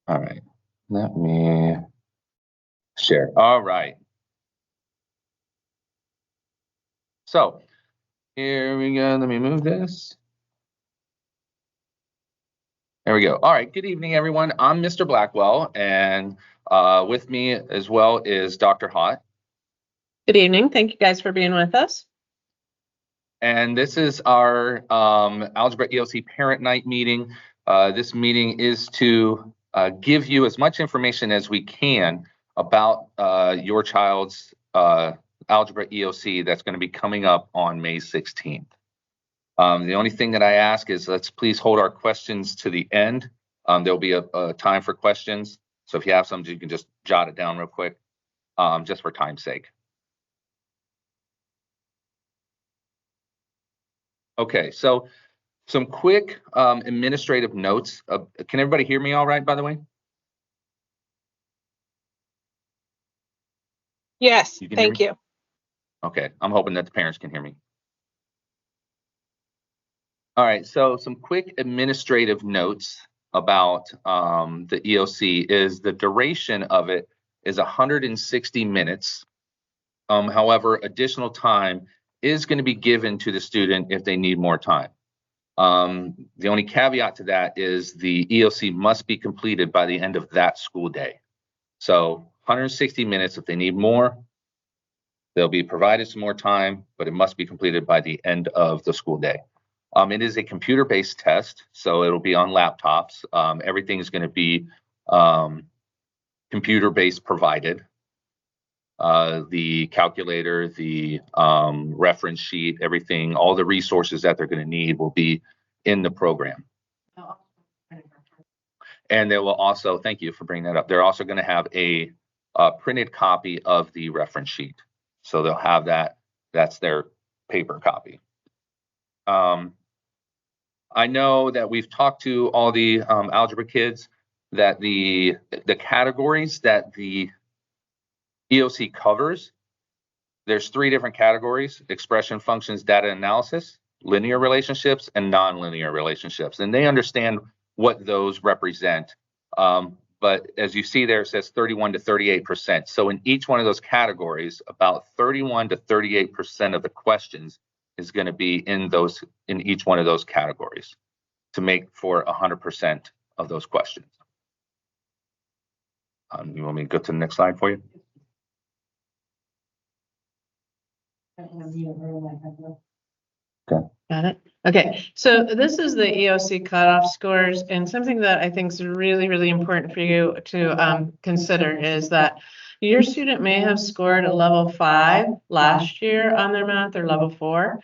All right, let me share. All right. So here we go. Let me move this. There we go. All right. Good evening, everyone. I'm Mr. Blackwell, and with me as well is Dr. Hott. Good evening. Thank you guys for being with us. And this is our Algebra EOC Parent Night meeting. This meeting is to give you as much information as we can about your child's Algebra EOC that's going to be coming up on May 16th. The only thing that I ask is let's please hold our questions to the end. There'll be a time for questions. So if you have some, you can just jot it down real quick, just for time's sake. Okay, so some quick administrative notes. Can everybody hear me all right, by the way? Yes, thank you. Okay, I'm hoping that the parents can hear me. All right, so some quick administrative notes about the EOC is the duration of it is 160 minutes. However, additional time is going to be given to the student if they need more time. The only caveat to that is the EOC must be completed by the end of that school day. So 160 minutes. If they need more, they'll be provided some more time, but it must be completed by the end of the school day. It is a computer-based test, so it'll be on laptops. Everything is going to be computer-based provided. The calculator, the reference sheet, everything, all the resources that they're going to need will be in the program. And they will also, thank you for bringing that up, they're also going to have a printed copy of the reference sheet. So they'll have that, that's their paper copy. I know that we've talked to all the algebra kids that the categories that the EOC covers, there's 3 different categories: expression, functions, data analysis, linear relationships, and nonlinear relationships. And they understand what those represent. But as you see there, it says 31 to 38%. So in each one of those categories, about 31 to 38% of the questions is going to be in each one of those categories to make for 100% of those questions. You want me to go to the next slide for you? Okay. Got it. Okay, so this is the EOC cutoff scores, and something that I think is really, really important for you to consider is that your student may have scored a level 5 last year on their math or level 4.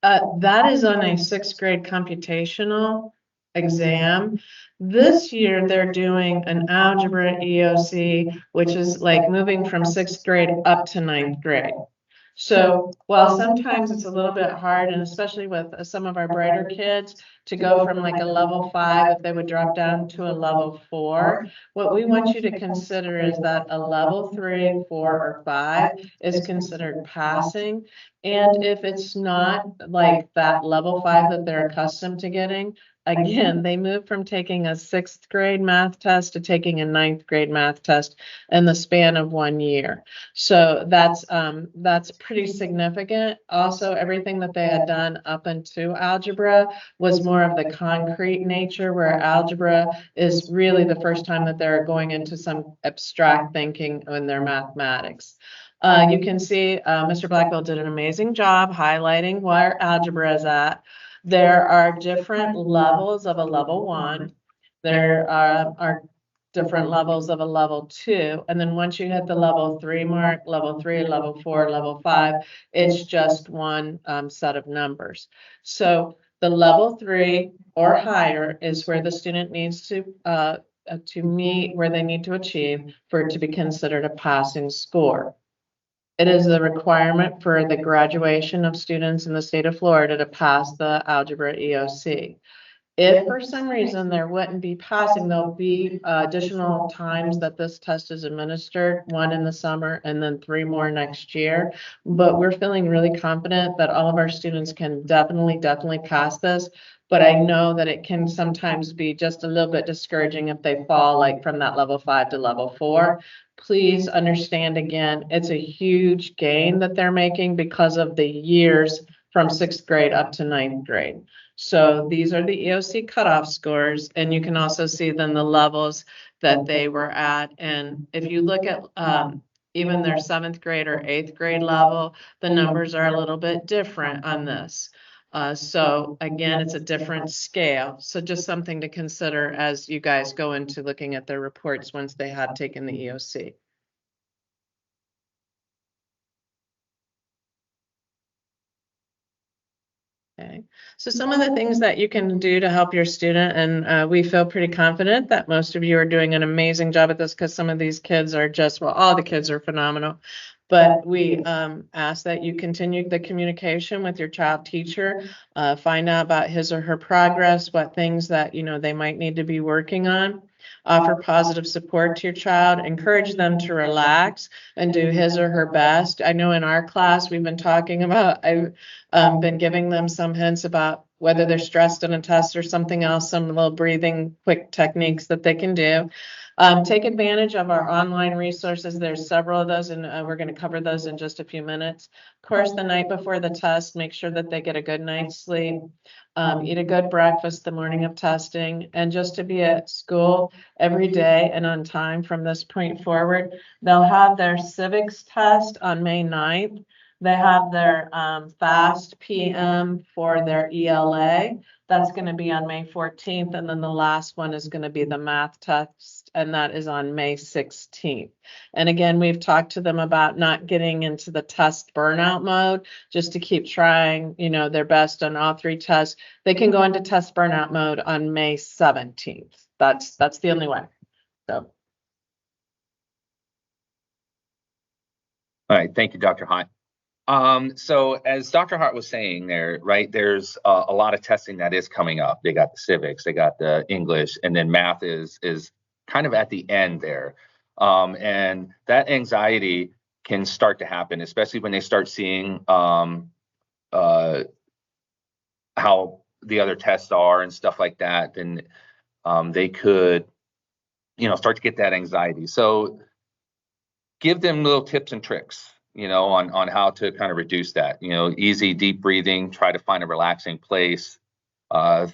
That is on a 6th grade computational exam. This year they're doing an algebra EOC, which is like moving from 6th grade up to 9th grade. So while sometimes it's a little bit hard, and especially with some of our brighter kids, to go from like a level 5, if they would drop down to a level 4, what we want you to consider is that a level 3, 4, or 5 is considered passing. And if it's not like that level 5 that they're accustomed to getting, again, they move from taking a 6th grade math test to taking a 9th grade math test in the span of 1 year. So that's pretty significant. Also, everything that they had done up into algebra was more of the concrete nature, where algebra is really the first time that they're going into some abstract thinking in their mathematics. You can see Mr. Blackwell did an amazing job highlighting where algebra is at. There are different levels of a level 1. There are different levels of a level 2. And then once you hit the level 3 mark, level 3, level 4, level 5, it's just one set of numbers. So the level 3 or higher is where the student needs to meet, where they need to achieve for it to be considered a passing score. It is a requirement for the graduation of students in the state of Florida to pass the Algebra EOC. If for some reason there wouldn't be passing, there'll be additional times that this test is administered, 1 in the summer and then 3 more next year. But we're feeling really confident that all of our students can definitely pass this. But I know that it can sometimes be just a little bit discouraging if they fall like from that level 5 to level 4. Please understand again, it's a huge gain that they're making because of the years from 6th grade up to 9th grade. So these are the EOC cutoff scores, and you can also see then the levels that they were at. And if you look at even their 7th grade or 8th grade level, the numbers are a little bit different on this. So again, it's a different scale. So just something to consider as you guys go into looking at their reports once they have taken the EOC. Okay, so some of the things that you can do to help your student, and we feel pretty confident that most of you are doing an amazing job at this because some of these kids are just, well, all the kids are phenomenal. But we ask that you continue the communication with your child teacher, find out about his or her progress, what things that, you know, they might need to be working on. Offer positive support to your child, encourage them to relax and do his or her best. I know in our class, we've been talking about, I've been giving them some hints about whether they're stressed in a test or something else, some little breathing quick techniques that they can do. Take advantage of our online resources. There's several of those, and we're going to cover those in just a few minutes. Of course, the night before the test, make sure that they get a good night's sleep. Eat a good breakfast the morning of testing, and just to be at school every day and on time from this point forward. They'll have their civics test on May 9th. They have their FAST PM for their ELA. That's going to be on May 14th. And then the last one is going to be the math test, and that is on May 16th. And again, we've talked to them about not getting into the test burnout mode, just to keep trying, you know, their best on all 3 tests. They can go into test burnout mode on May 17th. That's the only way. So. All right. Thank you, Dr. Hart. So as Dr. Hart was saying there, right, there's a lot of testing that is coming up. They got the civics, they got the English, and then math is kind of at the end there. And that anxiety can start to happen, especially when they start seeing how the other tests are and stuff like that. Then they could, you know, start to get that anxiety. So give them little tips and tricks, you know, on how to kind of reduce that, you know, easy, deep breathing, try to find a relaxing place,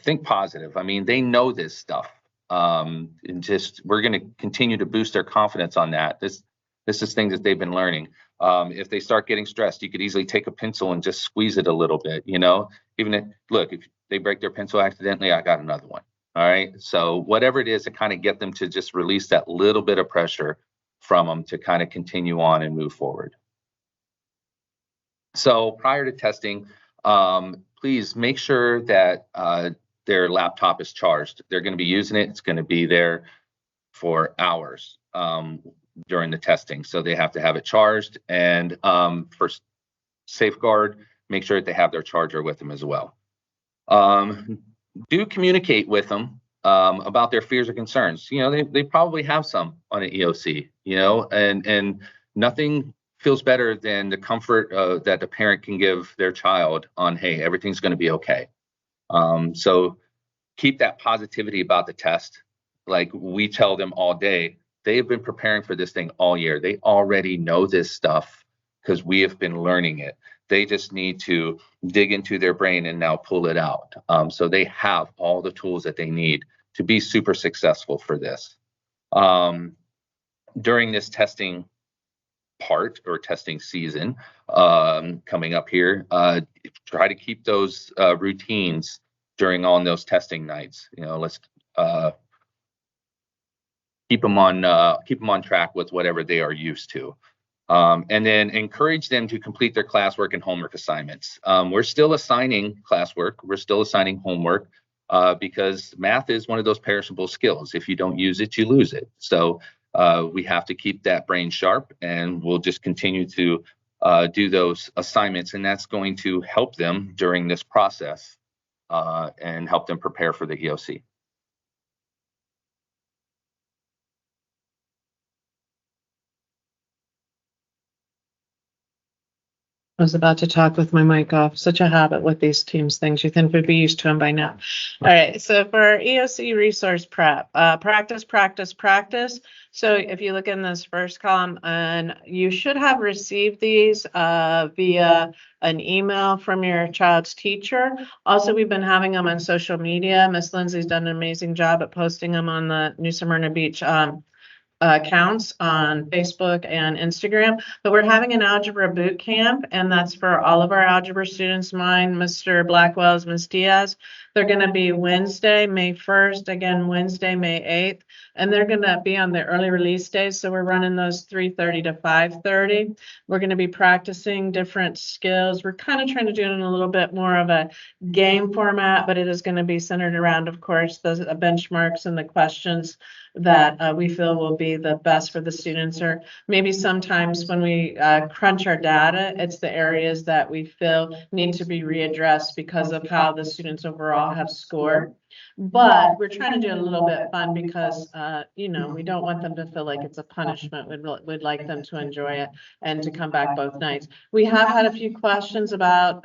think positive. I mean, they know this stuff. And just, we're going to continue to boost their confidence on that. This is things that they've been learning. If they start getting stressed, you could easily take a pencil and just squeeze it a little bit, you know, even if, look, if they break their pencil accidentally, I got another one. All right. So whatever it is to kind of get them to just release that little bit of pressure from them to kind of continue on and move forward. So prior to testing, please make sure that their laptop is charged. They're going to be using it. It's going to be there for hours during the testing. So they have to have it charged. And for safeguard, make sure that they have their charger with them as well. Do communicate with them about their fears or concerns. You know, they probably have some on an EOC, you know, and nothing feels better than the comfort that the parent can give their child on, hey, everything's going to be okay. So keep that positivity about the test. Like we tell them all day, they've been preparing for this thing all year. They already know this stuff because we have been learning it. They just need to dig into their brain and now pull it out. So they have all the tools that they need to be super successful for this. During this testing part or testing season coming up here, try to keep those routines during all those testing nights. You know, let's keep them on track with whatever they are used to. And then encourage them to complete their classwork and homework assignments. We're still assigning classwork. We're still assigning homework because math is one of those perishable skills. If you don't use it, you lose it. So we have to keep that brain sharp, and we'll just continue to do those assignments, and that's going to help them during this process. and help them prepare for the EOC. I was about to talk with my mic off. Such a habit with these Teams things. You think we'd be used to them by now. All right. So for our EOC resource prep, practice, practice, practice. So if you look in this first column, and you should have received these via an email from your child's teacher. Also, we've been having them on social media. Miss Lindsay's done an amazing job at posting them on the New Smyrna Beach accounts on Facebook and Instagram, but we're having an algebra boot camp, and that's for all of our algebra students, mine, Mr. Blackwell's, Ms. Diaz. They're going to be Wednesday, May 1st, again, Wednesday, May 8th, and they're going to be on the early release days, so we're running those 3:30 to 5:30. We're going to be practicing different skills. We're kind of trying to do it in a little bit more of a game format, but it is going to be centered around, of course, the benchmarks and the questions that we feel will be the best for the students, or maybe sometimes when we crunch our data, it's the areas that we feel need to be readdressed because of how the students overall have scored. But we're trying to do it a little bit fun because, you know, we don't want them to feel like it's a punishment. We'd like them to enjoy it and to come back both nights. We have had a few questions about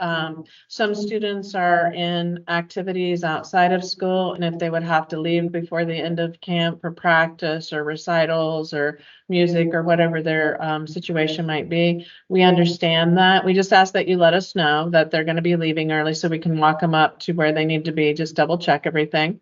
some students are in activities outside of school, and if they would have to leave before the end of camp for practice or recitals or music or whatever their situation might be. We understand that. We just ask that you let us know that they're going to be leaving early so we can walk them up to where they need to be. Just double check everything.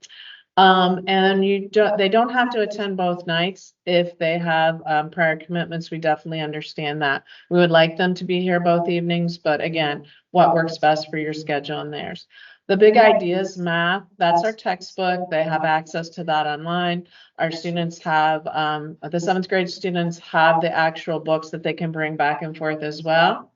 And they don't have to attend both nights if they have prior commitments. We definitely understand that. We would like them to be here both evenings, but again, what works best for your schedule and theirs. The Big Ideas math, that's our textbook. They have access to that online. Our students have, the 7th grade students have the actual books that they can bring back and forth as well.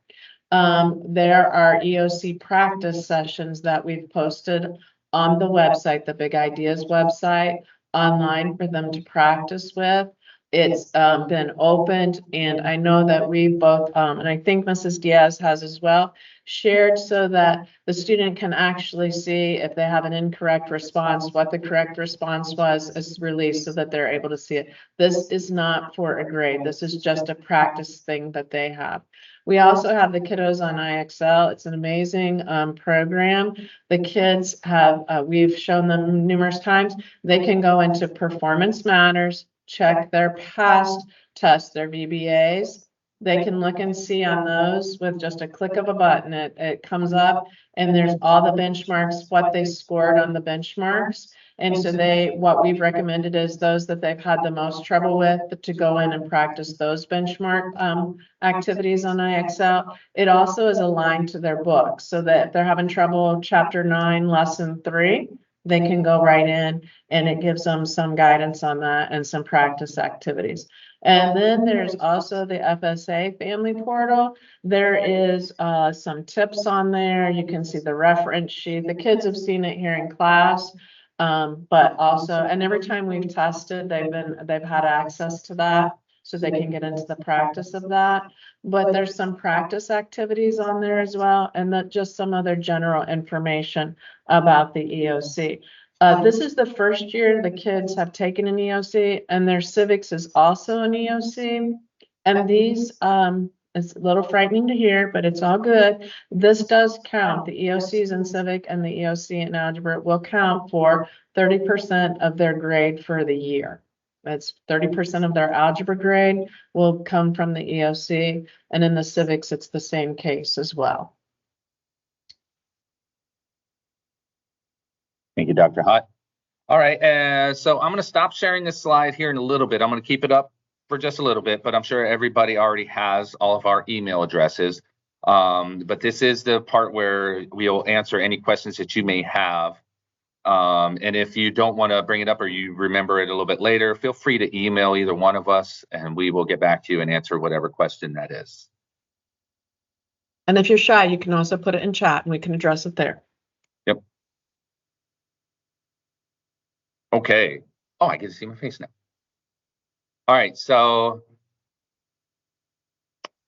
There are EOC practice sessions that we've posted on the website, the Big Ideas website, online for them to practice with. It's been opened, and I know that we both, and I think Mrs. Diaz has as well, shared so that the student can actually see if they have an incorrect response, what the correct response was is released so that they're able to see it. This is not for a grade. This is just a practice thing that they have. We also have the kiddos on IXL. It's an amazing program. The kids have, we've shown them numerous times, they can go into Performance Matters, check their past tests, their VBAs. They can look and see on those with just a click of a button. It comes up and there's all the benchmarks, what they scored on the benchmarks. And so what we've recommended is those that they've had the most trouble with to go in and practice those benchmark activities on IXL. It also is aligned to their book so that if they're having trouble chapter 9, lesson 3, they can go right in and it gives them some guidance on that and some practice activities. And then there's also the FSA family portal. There is some tips on there. You can see the reference sheet. The kids have seen it here in class. But also, and every time we've tested, they've had access to that so they can get into the practice of that. But there's some practice activities on there as well, and that just some other general information about the EOC. This is the first year the kids have taken an EOC, and their civics is also an EOC. And these, it's a little frightening to hear, but it's all good. This does count. The EOCs in civic and the EOC in algebra will count for 30% of their grade for the year. That's 30% of their algebra grade will come from the EOC, and in the civics, it's the same case as well. Thank you, Dr. Hutt. All right, so I'm going to stop sharing this slide here in a little bit. I'm going to keep it up for just a little bit, but I'm sure everybody already has all of our email addresses. But this is the part where we'll answer any questions that you may have. And if you don't want to bring it up or you remember it a little bit later, feel free to email either one of us and we will get back to you and answer whatever question that is. And if you're shy, you can also put it in chat and we can address it there. Yep. Okay. Oh, I get to see my face now. All right. So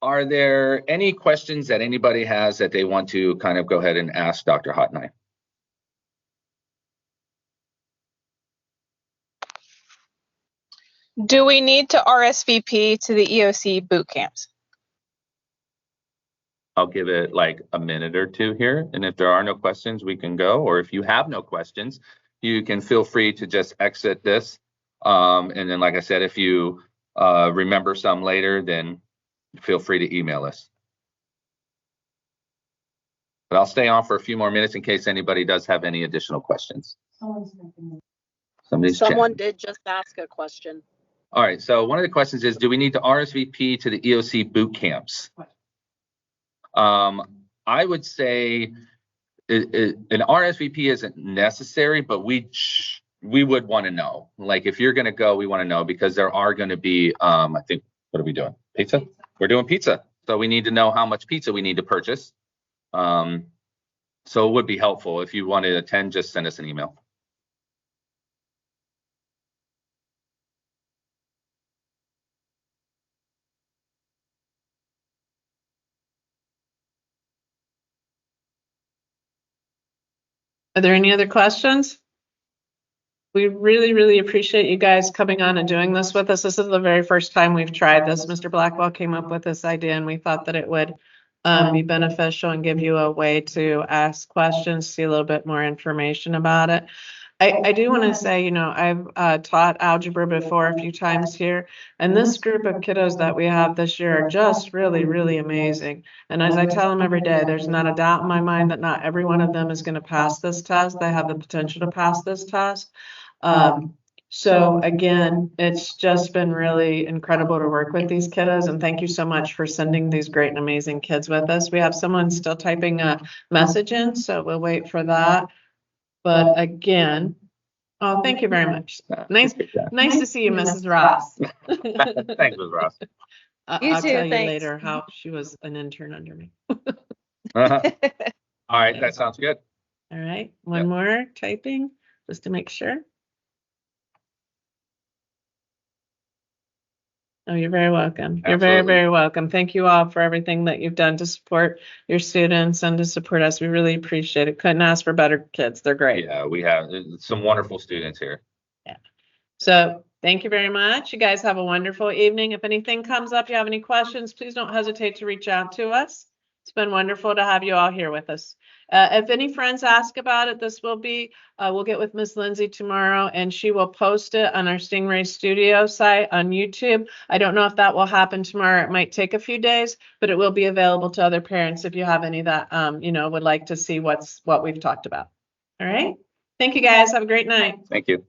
are there any questions that anybody has that they want to kind of go ahead and ask Dr. Hutt and I? Do we need to RSVP to the EOC boot camps? I'll give it like a minute or two here. And if there are no questions, we can go. Or if you have no questions, you can feel free to just exit this. And then, like I said, if you remember some later, then feel free to email us. But I'll stay on for a few more minutes in case anybody does have any additional questions. Someone did just ask a question. All right, so one of the questions is, do we need to RSVP to the EOC boot camps? I would say an RSVP isn't necessary, but we would want to know. Like, if you're going to go, we want to know, because there are going to be, I think, what are we doing? Pizza? We're doing pizza. So we need to know how much pizza we need to purchase. So it would be helpful. If you want to attend, just send us an email. Are there any other questions? We really, really appreciate you guys coming on and doing this with us. This is the very first time we've tried this. Mr. Blackwell came up with this idea, and we thought that it would be beneficial and give you a way to ask questions, see a little bit more information about it. I do want to say, you know, I've taught algebra before a few times here, and this group of kiddos that we have this year are just really, really amazing. And as I tell them every day, there's not a doubt in my mind that not every one of them is going to pass this test. They have the potential to pass this test. So again, it's just been really incredible to work with these kiddos, and thank you so much for sending these great and amazing kids with us. We have someone still typing a message in, so we'll wait for that. But again, oh, thank you very much. Nice to see you, Mrs. Ross. Thanks, Ms. Ross. I'll tell you later how she was an intern under me. All right, that sounds good. All right, one more typing just to make sure. Oh, you're very welcome. You're very, very welcome. Thank you all for everything that you've done to support your students and to support us. We really appreciate it. Couldn't ask for better kids. They're great. Yeah, we have some wonderful students here. Yeah. So thank you very much. You guys have a wonderful evening. If anything comes up, you have any questions, please don't hesitate to reach out to us. It's been wonderful to have you all here with us. If any friends ask about it, this will be, we'll get with Miss Lindsay tomorrow, and she will post it on our Stingray Studio site on YouTube. I don't know if that will happen tomorrow. It might take a few days, but it will be available to other parents if you have any that, you know, would like to see what we've talked about. All right. Thank you guys. Have a great night. Thank you.